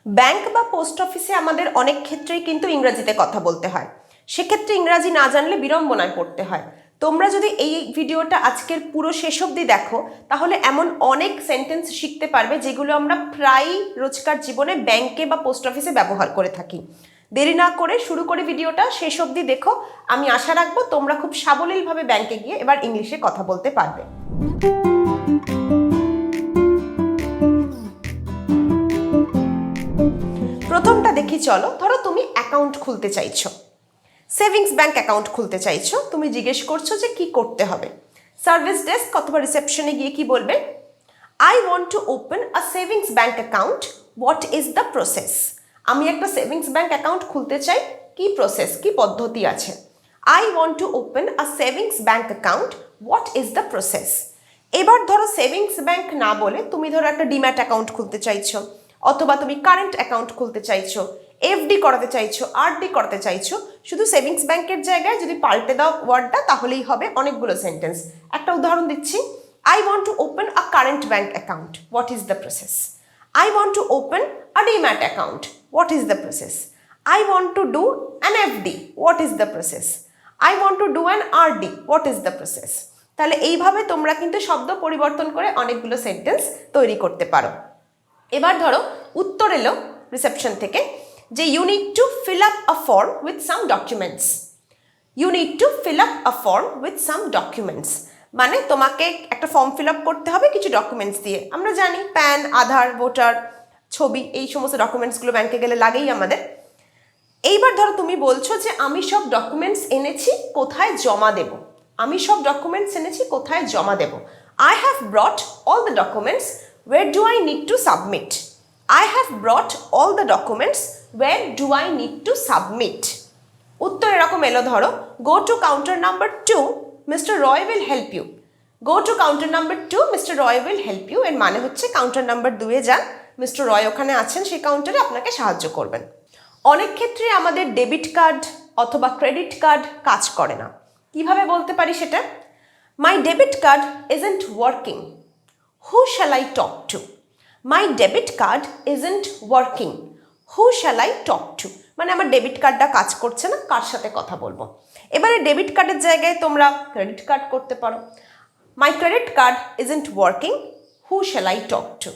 Bank বা post অফিসে আমাদের অনেক ক্ষেত্রেই কিন্তু ইংরেজিতে কথা বলতে হয়, সেক্ষেত্রে ইংরাজি না জানলে বিড়ম্বনায় পড়তে হয়। তোমরা যদি এই ভিডিওটা আজকের পুরো শেষ অবধি দেখো তাহলে এমন অনেক সেন্টেন্স শিখতে পারবে যেগুলো আমরা প্রায়ই রোজকার জীবনে ব্যাংকে বা পোস্ট অফিসে ব্যবহার করে থাকি। দেরি না করে শুরু করে ভিডিওটা শেষ অবধি দেখো। আমি আশা রাখবো তোমরা খুব সাবলীলভাবে ব্যাংকে গিয়ে এবার ইংলিশে কথা বলতে পারবে। প্রথমটা দেখি চলো। ধরো তুমি অ্যাকাউন্ট খুলতে চাইছো, সেভিংস ব্যাংক অ্যাকাউন্ট খুলতে চাইছো। তুমি জিজ্ঞেস করছো যে কি করতে হবে। সার্ভিস ডেস্ক অথবা রিসেপশনে গিয়ে কি বলবে? I want to open a savings bank account, what is the process? আমি একটা সেভিংস ব্যাংক অ্যাকাউন্ট খুলতে চাই, কি প্রসেস, কি পদ্ধতি আছে? I want to open a savings bank account, what is the process? এবার ধরো সেভিংস ব্যাংক না বলে তুমি ধরো একটা ডিম্যাট অ্যাকাউন্ট খুলতে চাইছো, অথবা তুমি কারেন্ট অ্যাকাউন্ট খুলতে চাইছো, এফডি করাতে চাইছো, আরডি করাতে চাইছো। শুধু সেভিংস ব্যাংকের জায়গায় যদি পাল্টে দাও ওয়ার্ডটা তাহলেই হবে অনেকগুলো সেন্টেন্স। একটা উদাহরণ দিচ্ছি। I want to open a current bank account. What is the process? I want to open a demat account. What is the process? I want to do an FD. What is the process? I want to do an RD. What is the process? তাহলে এইভাবে তোমরা কিন্তু শব্দ পরিবর্তন করে অনেকগুলো sentence তৈরি করতে পারো। এবার ধরো উত্তর এলো রিসেপশন থেকে যে you need to fill up a form with some documents. You need to fill up a form with some documents. মানে তোমাকে একটা ফর্ম ফিল আপ করতে হবে কিছু ডকুমেন্টস দিয়ে। আমরা জানি প্যান, আধার, ভোটার, ছবি, এই সমস্ত ডকুমেন্টসগুলো ব্যাংকে গেলে লাগেই আমাদের। এইবার ধরো তুমি বলছো যে আমি সব ডকুমেন্টস এনেছি, কোথায় জমা দেব? আমি সব ডকুমেন্টস এনেছি, কোথায় জমা দেব? I have brought all the documents. Where do I need to submit? I have brought all the documents. Where do I need to submit? উত্তর এরকম এলো ধরো go to counter number 2. Mr. Roy will help you. Go to counter number 2. Mr. Roy will help you. এর মানে হচ্ছে counter number 2 এ যান, mister রয় ওখানে আছেন, সেই কাউন্টারে আপনাকে সাহায্য করবেন। অনেক ক্ষেত্রে আমাদের ডেবিট কার্ড অথবা ক্রেডিট কার্ড কাজ করে না। কিভাবে বলতে পারি সেটা? My debit card isn't working. Who shall I talk to? My debit card isn't working. Who shall I talk to? মানে আমার ডেবিট কার্ডটা কাজ করছে না, কার সাথে কথা বলবো? এবারে ডেবিট কার্ডের জায়গায় তোমরা ক্রেডিট কার্ড করতে পারো। মাই credit card isn't working, who shall I talk two?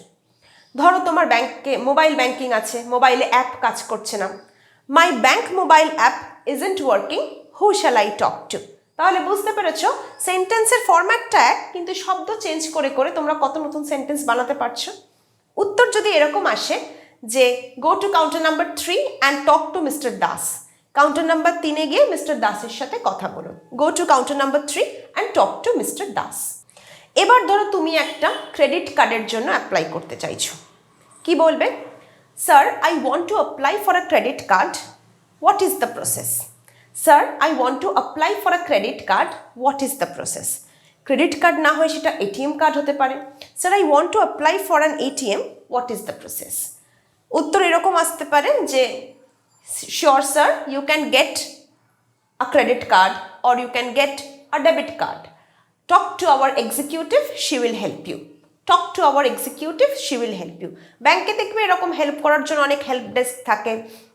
ধরো তোমার ব্যাংকে মোবাইল ব্যাংকিং আছে, মোবাইলে অ্যাপ কাজ করছে না। My bank mobile app isn't working, who shall I talk to? তাহলে বুঝতে পেরেছো সেন্টেন্সের ফরম্যাটটা এক, কিন্তু শব্দ চেঞ্জ করে করে তোমরা কত নতুন সেন্টেন্স বানাতে পারছো। উত্তর যদি এরকম আসে যে go two counter number 3 and talk to mister Das, counter number 3 এ গিয়ে মিস্টার দাসের সাথে কথা বলুন। Go to counter number 3 and talk to mister Das. এবার ধরো তুমি একটা ক্রেডিট কার্ডের জন্য অ্যাপ্লাই করতে চাইছো, কি বলবে? Sir I want to apply for a credit card, what is the process? Sir I want to apply for a credit card, what is the process? Credit card না হয় সেটা এটিএম কার্ড হতে পারে। Sir I want to apply for an ATM, what is the process? উত্তর এরকম আসতে পারে যে sure sir, you can get a credit card or you can get a debit card. Talk to our executive, she will help you. Talk to our executive, she will help you. ব্যাংকে দেখবে এরকম help করার জন্য অনেক help desk থাকে,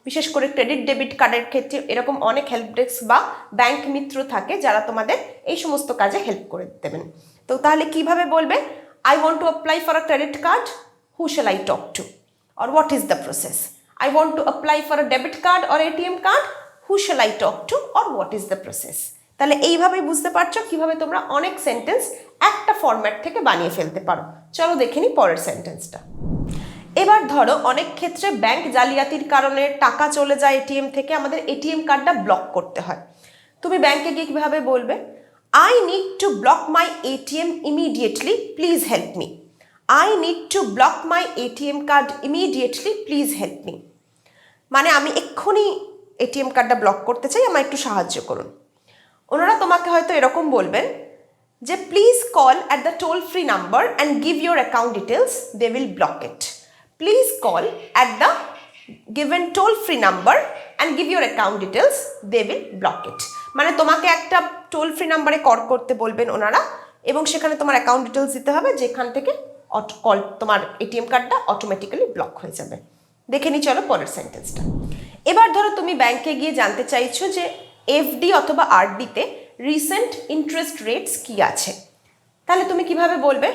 বিশেষ করে credit debit কার্ডের ক্ষেত্রে এরকম অনেক হেল্প ডেস্ক বা ব্যাংক মিত্র থাকে যারা তোমাদের এই সমস্ত কাজে হেল্প করে দেবেন। তো তাহলে কিভাবে বলবে? I want to apply for a credit card, who shall I talk to? Or what is the process? I want to apply for a debit card or ATM card, who shall I talk to or what is the process? তাহলে এইভাবেই বুঝতে পারছো কিভাবে তোমরা অনেক sentence একটা format থেকে বানিয়ে ফেলতে পারো। চলো দেখে নিই পরের সেন্টেন্সটা। এবার ধরো অনেক ক্ষেত্রে ব্যাংক জালিয়াতির কারণে টাকা চলে যায় এটিএম থেকে, আমাদের এটিএম কার্ডটা ব্লক করতে হয়। তুমি ব্যাংকে গিয়ে কিভাবে বলবে? I need to block my ATM immediately, please help me. I need to block my ATM card immediately, please help me. মানে আমি এক্ষুনি এটিএম কার্ডটা ব্লক করতে চাই, আমায় একটু সাহায্য করুন। ওনারা তোমাকে হয়তো এরকম বলবেন যে please call at the toll free number and give your account details, they will block it. Please call at the given toll free number and give your account details, they will block it. মানে তোমাকে একটা toll free নাম্বারে call করতে বলবেন ওনারা, এবং সেখানে তোমার অ্যাকাউন্ট ডিটেলস দিতে হবে, যেখান থেকে কল তোমার এটিএম কার্ডটা অটোমেটিক্যালি ব্লক হয়ে যাবে। দেখে নি চলো পরের সেন্টেন্সটা। এবার ধরো তুমি ব্যাংকে গিয়ে জানতে চাইছো যে এফডি অথবা আরডিতে রিসেন্ট ইন্টারেস্ট রেটস কি আছে। তাহলে তুমি কিভাবে বলবে?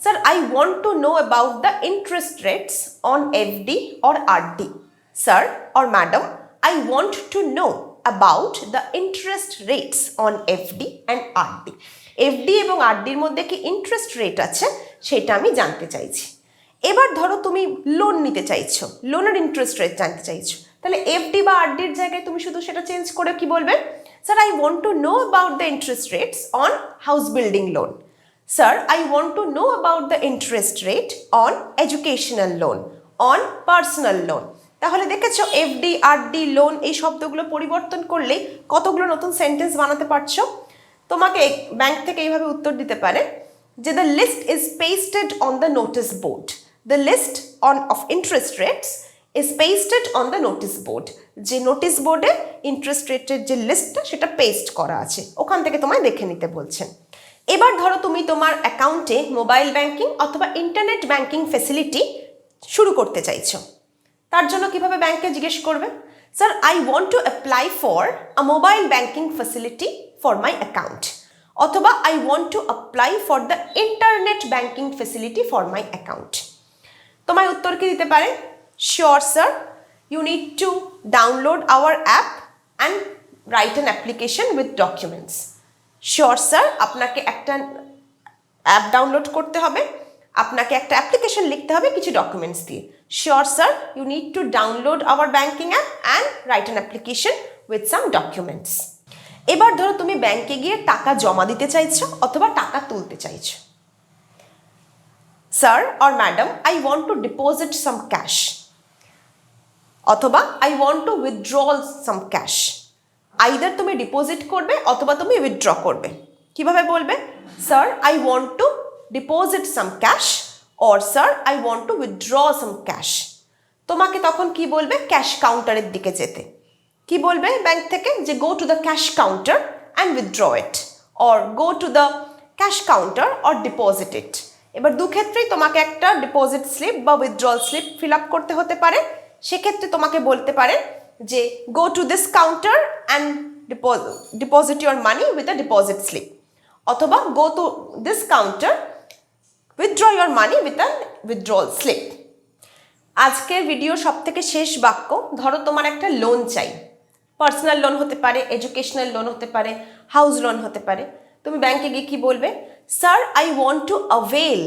Sir, I want to know about the interest rates on FD or RD. Sir or madam, I want to know about the interest rates on FD and RD. FD এবং আরডির মধ্যে কি interest rate আছে সেটা আমি জানতে চাইছি। এবার ধরো তুমি লোন নিতে চাইছো, লোনের ইন্টারেস্ট রেট জানতে চাইছো, তাহলে এফডি বা আরডির জায়গায় তুমি শুধু সেটা চেঞ্জ করে কি বলবে? Sir, I want to know about the interest rates on house building loan. Sir, I want to know about the interest rate on educational loan, on personal loan. তাহলে দেখেছো এফডি, আরডি, লোন এই শব্দগুলো পরিবর্তন করলেই কতগুলো নতুন sentence বানাতে পারছো। তোমাকে ব্যাংক থেকে এইভাবে উত্তর দিতে পারে যে the list is pasted on the notice board. The list of interest rates is pasted on the notice board. যে নোটিস বোর্ডে ইন্টারেস্ট রেটের যে লিস্টটা সেটা পেস্ট করা আছে, ওখান থেকে তোমায় দেখে নিতে বলছেন। এবার ধরো তুমি তোমার অ্যাকাউন্টে মোবাইল ব্যাংকিং অথবা ইন্টারনেট ব্যাংকিং ফেসিলিটি শুরু করতে চাইছো। তার জন্য কিভাবে ব্যাংকে জিজ্ঞেস করবে? Sir, I want to apply for a mobile banking facility for my account, অথবা I want to apply for the internet banking facility for my account. তোমায় উত্তর কি দিতে পারে? Sure sir, you need to download our app and write an application with documents. Sure sir, আপনাকে একটা app download করতে হবে, আপনাকে একটা অ্যাপ্লিকেশন লিখতে হবে কিছু ডকুমেন্টস দিয়ে। Sure sir, you need to download our banking app and write an application with some documents. এবার ধরো তুমি ব্যাংকে গিয়ে টাকা জমা দিতে চাইছো অথবা টাকা তুলতে চাইছো। Sir or madam, I want to deposit some cash, অথবা I want to withdraw some cash. Either তুমি ডিপোজিট করবে অথবা তুমি উইথড্র করবে। কিভাবে বলবে? Sir, I want to deposit some cash, or sir, I want to withdraw some cash. তোমাকে তখন কি বলবে? ক্যাশ কাউন্টারের দিকে যেতে। কি বলবে ব্যাংক থেকে? যে go to the cash counter and withdraw it, or go to the cash counter or deposit it. এবার দুক্ষেত্রেই তোমাকে একটা ডিপোজিট স্লিপ বা উইথড্রল স্লিপ ফিল আপ করতে হতে পারে। সেক্ষেত্রে তোমাকে বলতে পারে যে go to this counter and deposit your money with a deposit slip, অথবা go to this counter withdraw your money with a withdrawal slip. আজকের ভিডিওর সব থেকে শেষ বাক্য, ধরো তোমার একটা লোন চাই, পার্সোনাল লোন হতে পারে, এডুকেশনাল লোন হতে পারে, হাউস লোন হতে পারে। তুমি ব্যাংকে গিয়ে কি বলবে? Sir, I want to avail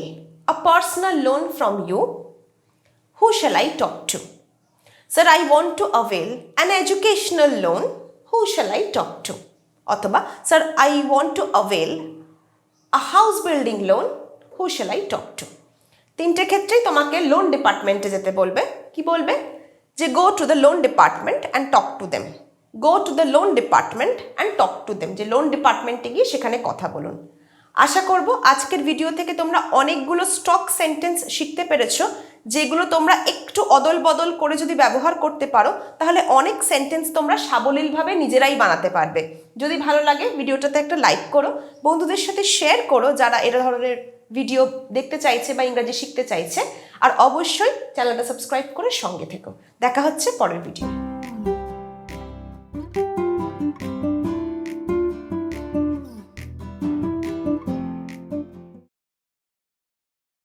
a personal loan from you, who shall I talk to? Sir, I want to avail an educational loan, who shall I talk to? অথবা sir, I want to avail a house building loan, who shall I talk to? তিনটে ক্ষেত্রেই তোমাকে loan ডিপার্টমেন্টে যেতে বলবে। কি বলবে? যে go to the loan department and talk to them. Go to the loan department and talk to them, যে লোন ডিপার্টমেন্টে গিয়ে সেখানে কথা বলুন। আশা করব আজকের ভিডিও থেকে তোমরা অনেকগুলো স্টক সেন্টেন্স শিখতে পেরেছো, যেগুলো তোমরা একটু অদল বদল করে যদি ব্যবহার করতে পারো তাহলে অনেক সেন্টেন্স তোমরা সাবলীলভাবে নিজেরাই বানাতে পারবে। যদি ভালো লাগে ভিডিওটাতে একটা লাইক করো, বন্ধুদের সাথে শেয়ার করো যারা এরা ধরনের ভিডিও দেখতে চাইছে বা ইংরেজি শিখতে চাইছে, আর অবশ্যই চ্যানেলটা সাবস্ক্রাইব করে সঙ্গে থেকো। দেখা হচ্ছে পরের ভিডিও।